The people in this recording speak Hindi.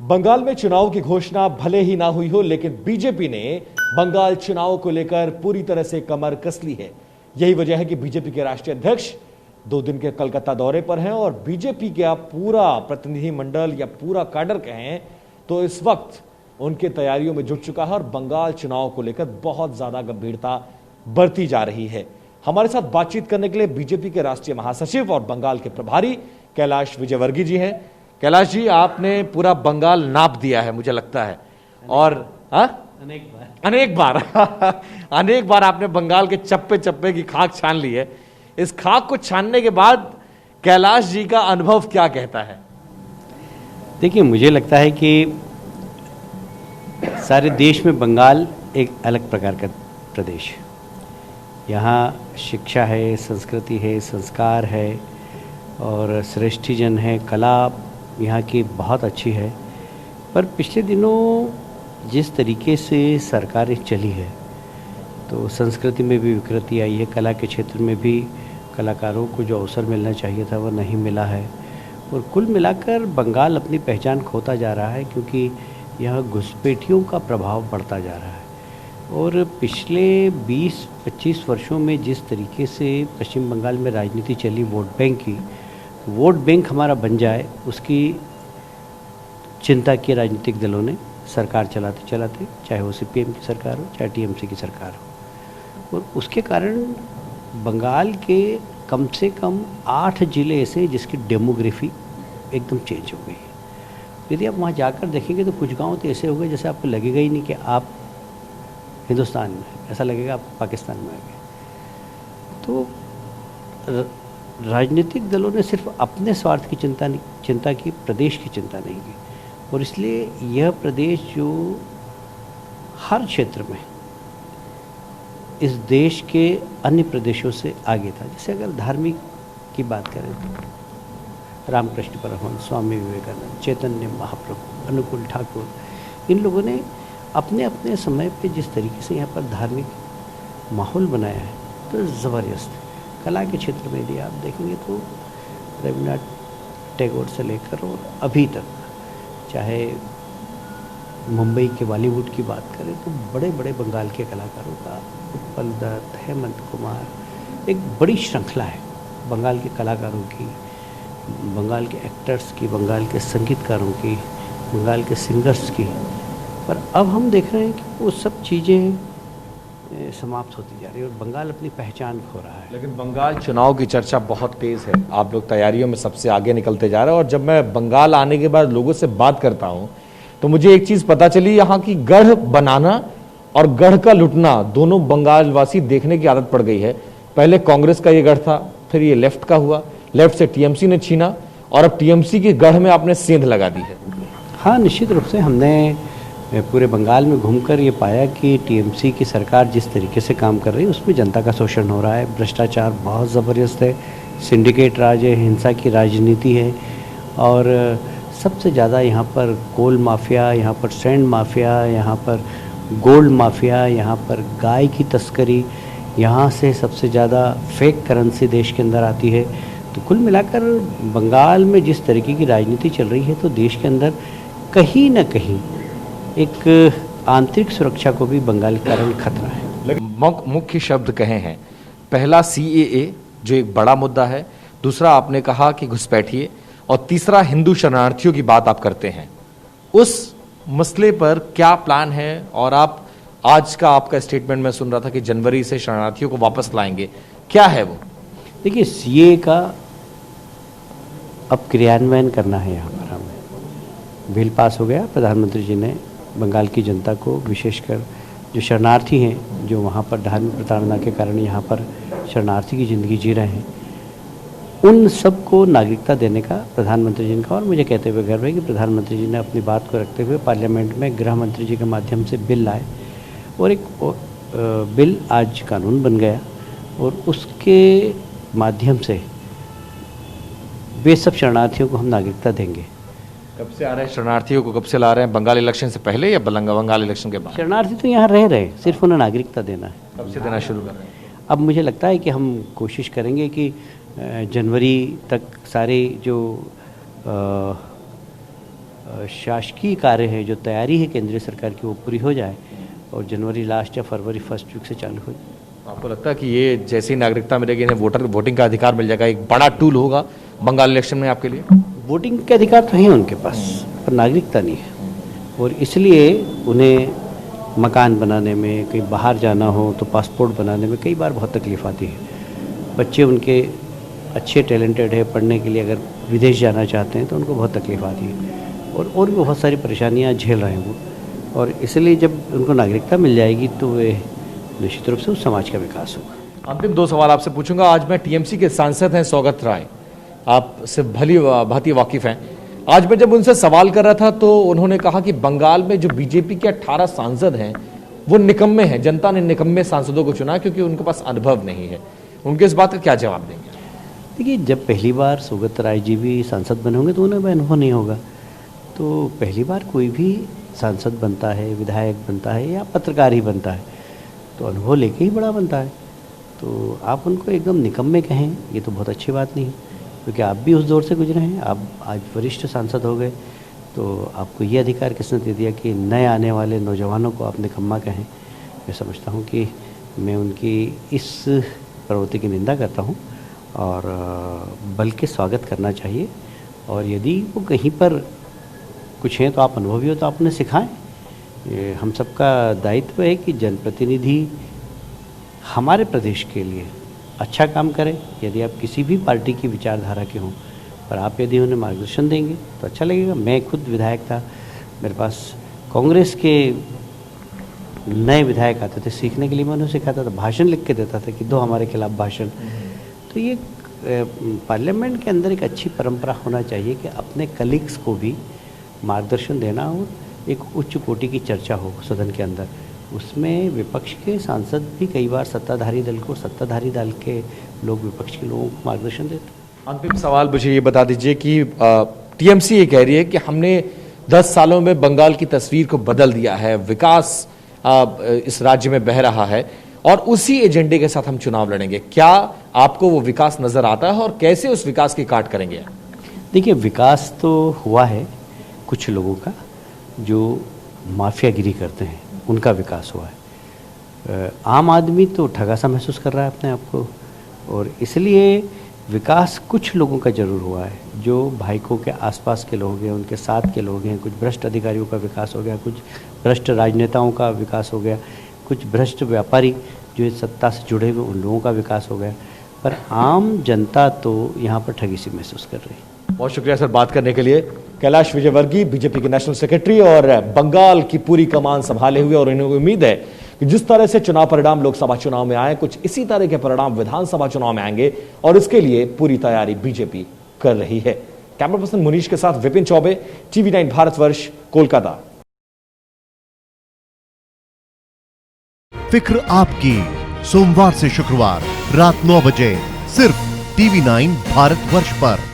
बंगाल में चुनाव की घोषणा भले ही ना हुई हो, लेकिन बीजेपी ने बंगाल चुनाव को लेकर पूरी तरह से कमर कस ली है। यही वजह है कि बीजेपी के राष्ट्रीय अध्यक्ष 2 दिन के कलकत्ता दौरे पर हैं और बीजेपी का पूरा प्रतिनिधिमंडल या पूरा कैडर कहें तो इस वक्त उनके तैयारियों में जुट चुका है और बंगाल चुनाव को लेकर बहुत ज्यादा गंभीरता बरती जा रही है। हमारे साथ बातचीत करने के लिए बीजेपी के राष्ट्रीय महासचिव और बंगाल के प्रभारी कैलाश विजयवर्गीय जी हैं। कैलाश जी, आपने पूरा बंगाल नाप दिया है मुझे लगता है, और अनेक बार आपने बंगाल के चप्पे चप्पे की खाक छान ली है। इस खाक को छानने के बाद कैलाश जी का अनुभव क्या कहता है? देखिए, मुझे लगता है कि सारे देश में बंगाल एक अलग प्रकार का प्रदेश है। यहाँ शिक्षा है, संस्कृति है, संस्कार है और श्रेष्ठीजन है, कला यहाँ की बहुत अच्छी है। पर पिछले दिनों जिस तरीके से सरकारें चली है तो संस्कृति में भी विकृति आई है, कला के क्षेत्र में भी कलाकारों को जो अवसर मिलना चाहिए था वो नहीं मिला है और कुल मिलाकर बंगाल अपनी पहचान खोता जा रहा है, क्योंकि यहाँ घुसपैठियों का प्रभाव बढ़ता जा रहा है। और पिछले 20-25 वर्षों में जिस तरीके से पश्चिम बंगाल में राजनीति चली वोट बैंक की, वोट बैंक हमारा बन जाए उसकी चिंता की राजनीतिक दलों ने सरकार चलाते चलाते, चाहे वो सीपीएम की सरकार हो चाहे टीएमसी की सरकार हो। और उसके कारण बंगाल के कम से कम 8 जिले ऐसे जिसकी डेमोग्राफी एकदम चेंज हो गई है। यदि आप वहाँ जाकर देखेंगे तो कुछ गांव तो ऐसे हो गए जैसे आपको लगेगा ही नहीं कि आप हिंदुस्तान में, ऐसा लगेगा आप पाकिस्तान में आ गए। तो राजनीतिक दलों ने सिर्फ अपने स्वार्थ की चिंता की, प्रदेश की चिंता नहीं की। और इसलिए यह प्रदेश जो हर क्षेत्र में इस देश के अन्य प्रदेशों से आगे था। जैसे अगर धार्मिक की बात करें तो रामकृष्ण परमहंस, स्वामी विवेकानंद, चैतन्य महाप्रभु, अनुकूल ठाकुर, इन लोगों ने अपने अपने समय पे जिस तरीके से यहाँ पर धार्मिक माहौल बनाया है तो ज़बरदस्त। कला के क्षेत्र में यदि आप देखेंगे तो रविन्द्रनाथ टैगोर से लेकर और अभी तक, चाहे मुंबई के बॉलीवुड की बात करें तो बड़े बड़े बंगाल के कलाकारों का, उत्पल दत्त, हेमंत कुमार, एक बड़ी श्रृंखला है बंगाल के कलाकारों की, बंगाल के एक्टर्स की, बंगाल के संगीतकारों की, बंगाल के सिंगर्स की। पर अब हम देख रहे हैं कि वो सब चीज़ें समाप्त होती जा रही है और बंगाल अपनी पहचान खो रहा है। लेकिन बंगाल चुनाव की चर्चा बहुत तेज है, आप लोग तैयारियों में सबसे आगे निकलते जा रहे हैं। और जब मैं बंगाल आने के बाद लोगों से बात करता हूं तो मुझे एक चीज पता चली, यहाँ की गढ़ बनाना और गढ़ का लुटना दोनों बंगाल वासी देखने की आदत पड़ गई है। पहले कांग्रेस का ये गढ़ था, फिर ये लेफ्ट का हुआ, लेफ्ट से टीएमसी ने छीना और अब टीएमसी की गढ़ में आपने सेंध लगा दी है। हाँ, निश्चित रूप से हमने पूरे बंगाल में घूमकर ये पाया कि टीएमसी की सरकार जिस तरीके से काम कर रही है उसमें जनता का शोषण हो रहा है, भ्रष्टाचार बहुत ज़बरदस्त है, सिंडिकेट राज है, हिंसा की राजनीति है और सबसे ज़्यादा यहाँ पर कोल माफिया, यहाँ पर सैंड माफिया, यहाँ पर गोल्ड माफिया, यहाँ पर गाय की तस्करी, यहाँ से सबसे ज़्यादा फेक करेंसी देश के अंदर आती है। तो कुल मिलाकर बंगाल में जिस तरीके की राजनीति चल रही है तो देश के अंदर कहीं ना कहीं एक आंतरिक सुरक्षा को भी बंगाल के कारण खतरा है। मुख्य शब्द कहे हैं, पहला सीएए जो एक बड़ा मुद्दा है, दूसरा आपने कहा कि घुसपैठिए, और तीसरा हिंदू शरणार्थियों की बात आप करते हैं। उस मसले पर क्या प्लान है? और आप आज का आपका स्टेटमेंट मैं सुन रहा था कि जनवरी से शरणार्थियों को वापस लाएंगे, क्या है वो? देखिए, सीए का अब क्रियान्वयन करना है। यहाँ पर हमें बिल पास हो गया, प्रधानमंत्री जी ने बंगाल की जनता को, विशेषकर जो शरणार्थी हैं, जो वहाँ पर धार्मिक प्रताड़ना के कारण यहाँ पर शरणार्थी की ज़िंदगी जी रहे हैं, उन सब को नागरिकता देने का प्रधानमंत्री जी ने कहा। और मुझे कहते हुए गर्व है कि प्रधानमंत्री जी ने अपनी बात को रखते हुए पार्लियामेंट में गृह मंत्री जी के माध्यम से बिल लाए और एक बिल आज कानून बन गया और उसके माध्यम से वे सब शरणार्थियों को हम नागरिकता देंगे। कब से आ रहे हैं शरणार्थियों को, कब से ला रहे हैं? बंगाल इलेक्शन से पहले या बंगाल इलेक्शन के बाद? शरणार्थी तो यहाँ रह रहे, सिर्फ उन्हें नागरिकता देना है। कब से देना शुरू कर रहे हैं? अब मुझे लगता है कि हम कोशिश करेंगे कि जनवरी तक सारे जो शासकीय कार्य है, जो तैयारी है केंद्रीय सरकार की, वो पूरी हो जाए और जनवरी लास्ट या फरवरी फर्स्ट वीक से चालू हो जाए। आपको लगता है कि ये जैसी नागरिकता मिलेगी इन्हें वोटिंग का अधिकार मिल जाएगा, एक बड़ा टूल होगा बंगाल इलेक्शन में आपके लिए? वोटिंग के अधिकार तो हैं उनके पास, पर नागरिकता नहीं है, और इसलिए उन्हें मकान बनाने में, कहीं बाहर जाना हो तो पासपोर्ट बनाने में कई बार बहुत तकलीफ आती है। बच्चे उनके अच्छे टैलेंटेड है, पढ़ने के लिए अगर विदेश जाना चाहते हैं तो उनको बहुत तकलीफ आती है, और भी बहुत सारी परेशानियां झेल रहे हैं वो। और इसलिए जब उनको नागरिकता मिल जाएगी तो वे निश्चित रूप से उस समाज का विकास होगा। अंतिम 2 सवाल आपसे पूछूंगा। आज मैं टीएमसी के सांसद हैं सौगत राय, आप से भली भांति वाकिफ हैं। आज मैं जब उनसे सवाल कर रहा था तो उन्होंने कहा कि बंगाल में जो बीजेपी के 18 सांसद हैं वो निकम्मे हैं, जनता ने निकम्मे सांसदों को चुना क्योंकि उनके पास अनुभव नहीं है। उनके इस बात का क्या जवाब देंगे? देखिए, जब पहली बार सौगत राय जी भी सांसद बने होंगे तो उन्हें भी अनुभव नहीं होगा। तो पहली बार कोई भी सांसद बनता है, विधायक बनता है या पत्रकार ही बनता है, तो अनुभव लेके ही बड़ा बनता है। तो आप उनको एकदम निकम्मे कहें, ये तो बहुत अच्छी बात नहीं है, क्योंकि आप भी उस दौर से गुजरे हैं। आप आज वरिष्ठ सांसद हो गए, तो आपको ये अधिकार किसने दे दिया कि नए आने वाले नौजवानों को आप निकम्मा कहें? मैं समझता हूँ कि मैं उनकी इस प्रवृत्ति की निंदा करता हूँ, और बल्कि स्वागत करना चाहिए। और यदि वो कहीं पर कुछ हैं तो आप अनुभवी हो तो आप उन्हें सिखाएं। ये हम सबका दायित्व है कि जनप्रतिनिधि हमारे प्रदेश के लिए अच्छा काम करें। यदि आप किसी भी पार्टी की विचारधारा के हों, पर आप यदि उन्हें मार्गदर्शन देंगे तो अच्छा लगेगा। मैं खुद विधायक था, मेरे पास कांग्रेस के नए विधायक आते थे, सीखने के लिए मैं उन्हें सिखाता था, भाषण लिख के देता था कि दो हमारे खिलाफ भाषण। तो ये पार्लियामेंट के अंदर एक अच्छी परंपरा होना चाहिए कि अपने कलीग्स को भी मार्गदर्शन देना और एक उच्च कोटि की चर्चा हो सदन के अंदर। उसमें विपक्ष के सांसद भी कई बार सत्ताधारी दल को, सत्ताधारी दल के लोग विपक्ष के लोगों को मार्गदर्शन देते। अंतिम सवाल मुझे ये बता दीजिए कि टीएमसी ये कह रही है कि हमने 10 सालों में बंगाल की तस्वीर को बदल दिया है, विकास इस राज्य में बह रहा है और उसी एजेंडे के साथ हम चुनाव लड़ेंगे। क्या आपको वो विकास नजर आता है और कैसे उस विकास की काट करेंगे? देखिए, विकास तो हुआ है कुछ लोगों का जो माफियागिरी करते हैं, उनका विकास हुआ है। आम आदमी तो ठगा सा महसूस कर रहा है अपने आप को, और इसलिए विकास कुछ लोगों का जरूर हुआ है। जो भाइकों के आसपास के लोग हैं, उनके साथ के लोग हैं, कुछ भ्रष्ट अधिकारियों का विकास हो गया, कुछ भ्रष्ट राजनेताओं का विकास हो गया, कुछ भ्रष्ट व्यापारी जो इस सत्ता से जुड़े हुए उन लोगों का विकास हो गया, पर आम जनता तो यहाँ पर ठगी सी महसूस कर रही है। बहुत शुक्रिया सर बात करने के लिए। कैलाश विजयवर्गीय बीजेपी के नेशनल सेक्रेटरी और बंगाल की पूरी कमान संभाले हुए, और इन्हें उम्मीद है कि जिस तरह से चुनाव परिणाम लोकसभा चुनाव में आए, कुछ इसी तरह के परिणाम विधानसभा चुनाव में आएंगे और इसके लिए पूरी तैयारी बीजेपी कर रही है। कैमरा पर्सन मुनीश के साथ विपिन चौबे, TV9 भारतवर्ष, कोलकाता। फिक्र आपकी, सोमवार से शुक्रवार रात 9 बजे सिर्फ TV9 भारतवर्ष पर।